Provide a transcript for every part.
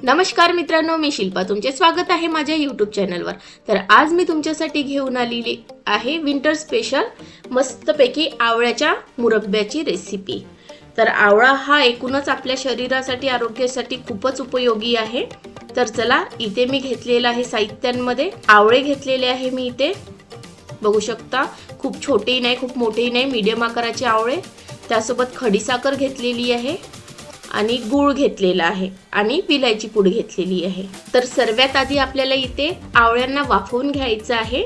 नमस्कार मित्रांनो, मी शिल्पा. तुमचे स्वागत आहे माझ्या यूट्यूब चॅनलवर. तर आज मी तुमच्यासाठी घेऊन आलेली आहे विंटर स्पेशल मस्तपैकी आवळ्याच्या मुरब्ब्याची रेसिपी. तर आवळा हा एकूणच आपल्या शरीरासाठी आरोग्यासाठी खूपच उपयोगी आहे. तर चला, इथे मी घेतलेला आहे साहित्यांमध्ये आवळे घेतलेले आहे. मी इथे बघू शकता, खूप छोटेही नाही खूप मोठेही नाही, मीडियम आकाराचे आवळे. त्यासोबत खडीसाखर घेतलेली आहे आणि गूळ घेतलेला आहे आणि विलायची पूड घेतलेली आहे. तर सर्वात आधी आपल्याला इथे आवळ्यांना वाफवून घ्यायचं आहे.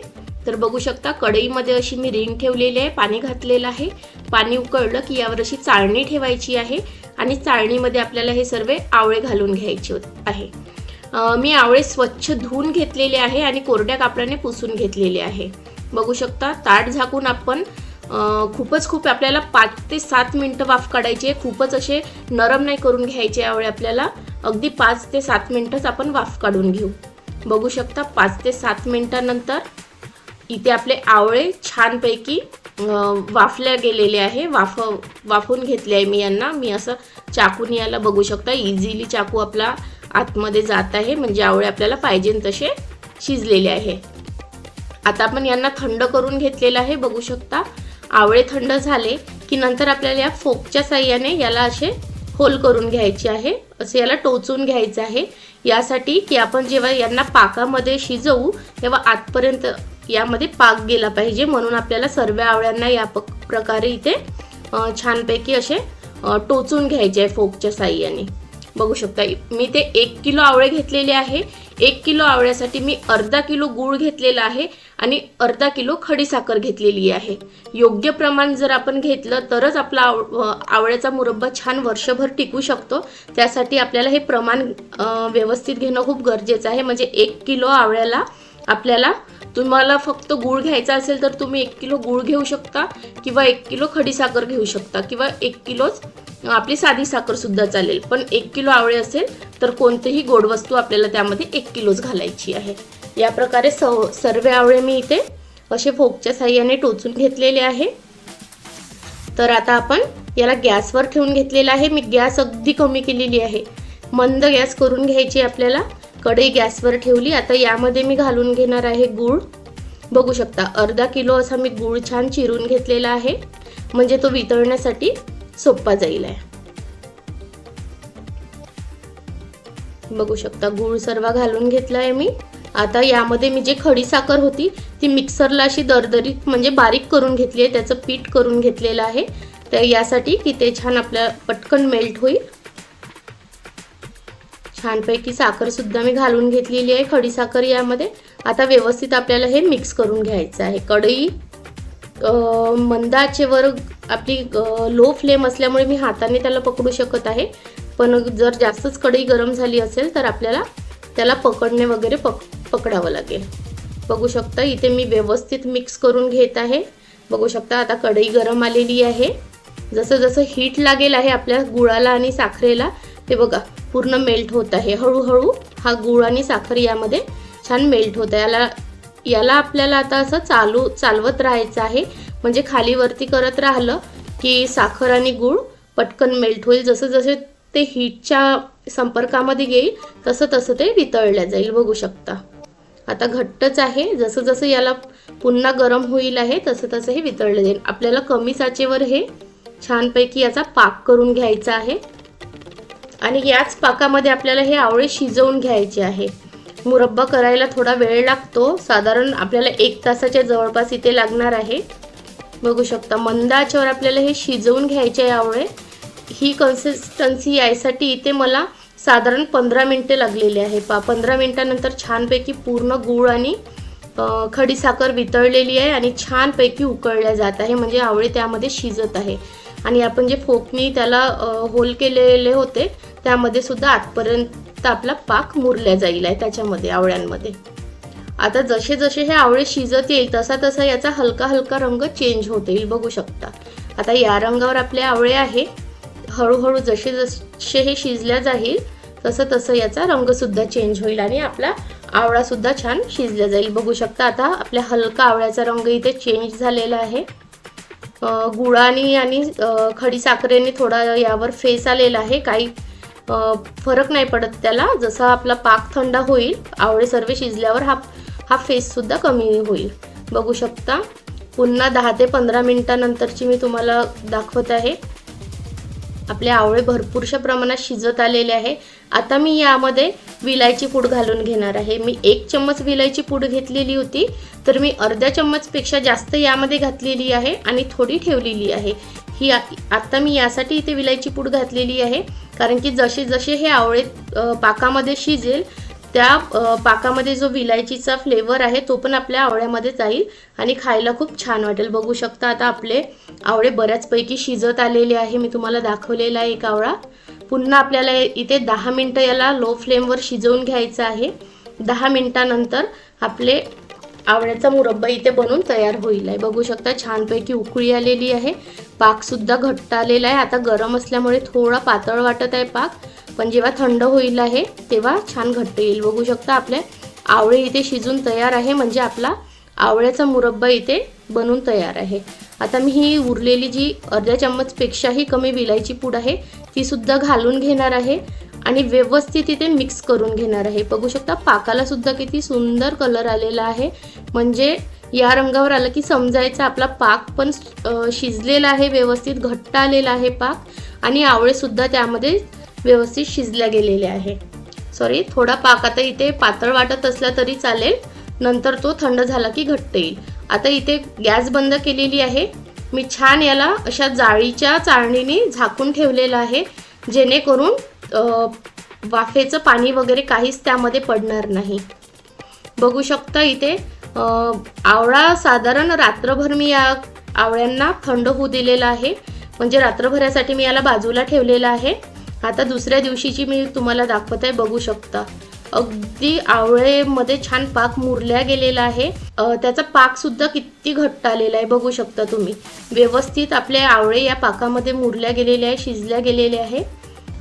तर बघू शकता, कढईमध्ये अशी मी रिंग ठेवलेली आहे, पाणी घातलेलं आहे. पाणी उकळलं की यावर अशी चाळणी ठेवायची आहे आणि चाळणीमध्ये आपल्याला हे सर्व आवळे घालून घ्यायचे आहे. मी आवळे स्वच्छ धुवून घेतलेले आहे आणि कोरड्या कापडाने पुसून घेतलेले आहे. बघू शकता, ताट झाकून आपण खूप आपल्याला 5 ते 7 मिनिटं वाफ काढायची आहे. खूपच असे नरम नाही करून घ्यायचे आवळे आपल्याला, अगदी 5 ते 7 मिनिटच आपण वाफ काढून घेऊ. बघू शकता, 5 ते 7 मिनिटानंतर इथे आपले आवळे छानपैकी वाफल्या गेलेले आहे. वाफवून घेतले आहे मी यांना. मी असं चाकून याला बघू शकता, इझिली चाकू आपला आतमध्ये जात आहे, म्हणजे आवळे आपल्याला पाहिजे तसे शिजलेले आहे. आता आपण यांना थंड करून घेतलेलं आहे. बघू शकता, आवळे थंड झाले की नंतर आपल्याला या फोकच्या साहाय्याने याला असे होल करून घ्यायचे आहे, असे याला टोचून घ्यायचं आहे. यासाठी की आपण जेव्हा यांना पाकामध्ये शिजवू तेव्हा आतपर्यंत यामध्ये पाक गेला पाहिजे, म्हणून आपल्याला सर्व आवळ्यांना या प्रकारे इथे छानपैकी असे टोचून घ्यायचे आहे फोकच्या साहाय्याने. बघू शकता, मी ते 1 किलो आवळे घेतलेले आहे. 1 किलो आवळ्यासाठी मी अर्धा किलो गूळ घेतलेला आहे आणि अर्धा किलो खडीसाखर घेतलेली आहे. योग्य प्रमाण जर आपण घेतलं तरच आपला आवळ्याचा मुरब्बा छान वर्षभर टिकू शकतो. त्यासाठी आपल्याला हे प्रमाण व्यवस्थित घेणं खूप गरजेचं आहे. म्हणजे 1 किलो आवळ्याला आपल्याला, तुम्हाला फक्त गूळ घ्यायचा असेल तर तुम्ही 1 किलो गूळ घेऊ शकता किंवा 1 किलो खडीसाखर घेऊ शकता किंवा 1 किलोच आपली साधी साखर सुद्धा चालेल. पण 1 किलो आवळे असेल तर कोणतीही गोड वस्तू आपल्याला त्यामध्ये 1 किलोच घालायची आहे. या प्रकारे सर्व आवळे मी इथे असे फोकच्या साहाय्याने टोचून घेतलेले आहे. तर आता आपण याला गॅसवर ठेवून घेतलेला आहे. मी गॅस अगदी कमी केलेली आहे, मंद गॅस करून घ्यायची आपल्याला. कढई गॅसवर ठेवली. आता यामध्ये मी घालून घेणार आहे गूळ. बघू शकता, अर्धा किलो असा मी गूळ छान चिरून घेतलेला आहे, म्हणजे तो वितळण्यासाठी सोपा जाईल आहे. बघू शकता, गूळ सर्व घालून घेतला आहे मी. आता यामध्ये मी जे खडीसाखर होती ती मिक्सरला अशी दरदरीत म्हणजे बारीक करून घेतली आहे, त्याचं पीठ करून घेतलेलं आहे. तर यासाठी की ते छान आपल्या पटकन मेल्ट होईल. छानपैकी साखर सुद्धा मी घालून घेतलेली आहे, खडीसाखर यामध्ये. आता व्यवस्थित आपल्याला हे मिक्स करून घ्यायचं आहे. कढई मंद आचेवर आपली लो फ्लेम असल्यामुळे मी हाताने त्याला पकडू शकत आहे, पण जर जास्तच कढई गरम झाली असेल तर आपल्याला त्याला पकडणे वगैरे पकडावं लागेल. बघू शकता, इथे मी व्यवस्थित मिक्स करून घेत आहे. बघू शकता, आता कढई गरम आलेली आहे. जसं जसं हीट लागेल आहे आपल्या गुळाला आणि साखरेला, ते बघा पूर्ण मेल्ट होत आहे. हळूहळू हा गूळ आणि साखर यामध्ये छान मेल्ट होत आहे. याला आपल्याला आता असं चालवत राहायचं आहे, म्हणजे खाली वरती करत राहिलं की साखर आणि गूळ पटकन मेल्ट होईल. जसं जसे ते हीटच्या संपर्कामध्ये येईल तसं तसं ते वितळल्या जाईल. बघू शकता, आता घट्टच आहे. जसं जसं याला पुन्हा गरम होईल आहे तसं तसं हे वितळलं जाईल. आपल्याला कमी साचेवर हे छानपैकी याचा पाक करून घ्यायचा आहे आणि याच पाकामध्ये आपल्याला हे आवळे शिजवून घ्यायचे आहे. मुरब्बा करायला थोडा वेळ लागतो, साधारण आपल्याला 1 तासाच्या जवळपास इथे लागणार आहे. बघू शकता, मंद आचेवर आपल्याला हे शिजवून घ्यायचे आहे आवळे. ही कन्सिस्टन्सी यायसाठी इथे मला साधारण 15 मिनिटे लागलेली आहे. 15 मिनिटानंतर छानपैकी पूर्ण गूळ आणि खडीसाखर वितळलेली आहे आणि छानपैकी उकळल्या जात आहे, म्हणजे आवळे त्यामध्ये शिजत आहे. आणि आपण जे फोकनी त्याला होल केलेले होते त्यामध्ये सुद्धा आतपर्यंत आपला पाक मुरल्या जाईल आहे त्याच्यामध्ये, आवळ्यांमध्ये. आता जसे जसे हे आवळे शिजत येईल तसा तसा याचा हलका हलका रंग चेंज होत येईल. बघू शकता, आता या रंगावर आपले आवळे आहे. हळूहळू जसे जसे हे शिजल्या जाईल तसं तसं याचा रंग सुद्धा चेंज होईल आणि आपला आवळा सुद्धा छान शिजला जाईल. बघू शकता, आता आपल्या हलका आवळ्याचा रंग इथे चेंज झालेला आहे. गुळाने आणि खडीसाखरेने थोडा यावर फेस आलेला आहे. काही फरक नाही पडत त्याला. जसा आपला पाक थंड होईल, आवळे सर्व शिजल्यावर हा फेससुद्धा कमी होईल. बघू शकता. पुन्हा 10 ते 15 मिनिटानंतरची मी तुम्हाला दाखवत आहे. आपले आवळे भरपूरशा प्रमाणात शिजत आलेले आहे. आता मी यामध्ये विलायची पूड घालून घेणार आहे. मी 1 चम्मच विलायची पूड घेतलेली होती, तर मी अर्धा चम्मचपेक्षा जास्त यामध्ये घातलेली आहे आणि थोडी ठेवलेली आहे. ही आता मी यासाठी इथे विलायची पूड घातलेली आहे, कारण की जसे जसे हे आवळे पाकामध्ये शिजेल त्या पाकामध्ये जो विलायचीचा फ्लेवर आहे तो पण आपल्या आवळ्यामध्ये जाईल आणि खायला खूप छान वाटेल. बघू शकता आता आपले आवळे बऱ्याचपैकी शिजत आलेले आहे. मी तुम्हाला दाखवलेला आहे एक आवळा. पुन्हा आपल्याला इथे 10 मिनिटं याला लो फ्लेमवर शिजवून घ्यायचं आहे. 10 मिनिटानंतर आपले आवळ्याचा मुरब्बा इथे बनून तयार होईल आहे. बघू शकता छानपैकी उकळी आलेली आहे. पाकसुद्धा घट्ट आलेला आहे. आता गरम असल्यामुळे थोडा पातळ वाटत आहे पाक, पण जेव्हा थंड होईल आहे तेव्हा छान घट्ट येईल. बघू शकता आपले आवळे इथे शिजून तयार आहे, म्हणजे आपला आवळ्याचा मुरब्बा इथे बनून तयार आहे. आता मी ही उरलेली जी अर्ध्या चम्मचपेक्षाही कमी विलायची पूड आहे ती सुद्धा घालून घेणार आहे आणि व्यवस्थित इथे मिक्स करून घेणार आहे. बघू शकता पाकाला सुद्धा किती सुंदर कलर आलेला आहे, म्हणजे या रंगावर आलं की समजायचं आपला पाक पण शिजलेला आहे, व्यवस्थित घट्ट आलेला आहे पाक आणि आवळे सुद्धा त्यामध्ये व्यवस्थित शिजल्या गेलेले आहे. सॉरी, थोडा पाक आता इथे पातळ वाटत असला तरी चालेल, नंतर तो थंड झाला की घट्ट येईल. आता इथे गॅस बंद केलेली आहे. मी छान याला अशा जाळीच्या चाळणीने झाकून ठेवलेलं आहे, जेणेकरून वाफेचं पाणी वगैरे काहीच त्यामध्ये पडणार नाही. बघू शकता इथे आवळा साधारण रात्रभर मी या आवळ्यांना थंड होऊ दिलेला आहे, म्हणजे रात्रभरासाठी मी याला बाजूला ठेवलेला आहे. आता दुसऱ्या दिवशीची मी तुम्हाला दाखवत आहे. बघू शकता अगदी आवळेमध्ये छान पाक मुरल्या गेलेला आहे. त्याचा पाक सुद्धा किती घट्ट आलेला आहे. बघू शकता तुम्ही व्यवस्थित आपले आवळे या पाकामध्ये मुरल्या गेलेले आहे, शिजल्या गेलेले आहे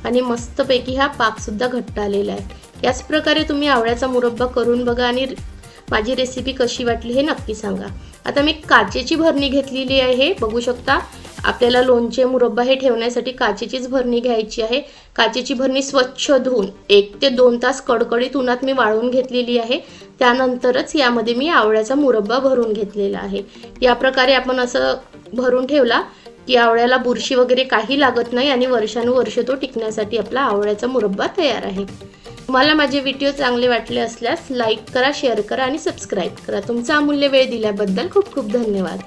आणि मस्तपैकी हा पाक सुद्धा घट्ट आलेला आहे. याच प्रकारे तुम्ही आवळ्याचा मुरब्बा करून बघा आणि माझी रेसिपी कशी वाटली हे नक्की सांगा. आता मी काचेची भरणी घेतलेली आहे. बघू शकता आपल्याला लोणचे मुरब्बा हे ठेवण्यासाठी काचेचीच भरणी घ्यायची आहे. काचेची भरणी स्वच्छ धुवून 1 ते 2 तास कडकडीत उन्हात मी वाळवून घेतलेली आहे. त्यानंतरच यामध्ये मी आवळ्याचा मुरब्बा भरून घेतलेला आहे. या प्रकारे आपण असं भरून ठेवला की आवळ्याला बुरशी वगैरे काही लागत नाही आणि वर्षानुवर्ष तो टिकण्यासाठी आपला आवळ्याचा मुरब्बा तयार आहे. तुम्हाला माझे व्हिडिओ चांगले वाटले असल्यास लाईक करा, शेअर करा आणि सबस्क्राईब करा. तुमचा अमूल्य वेळ दिल्याबद्दल खूप खूप धन्यवाद.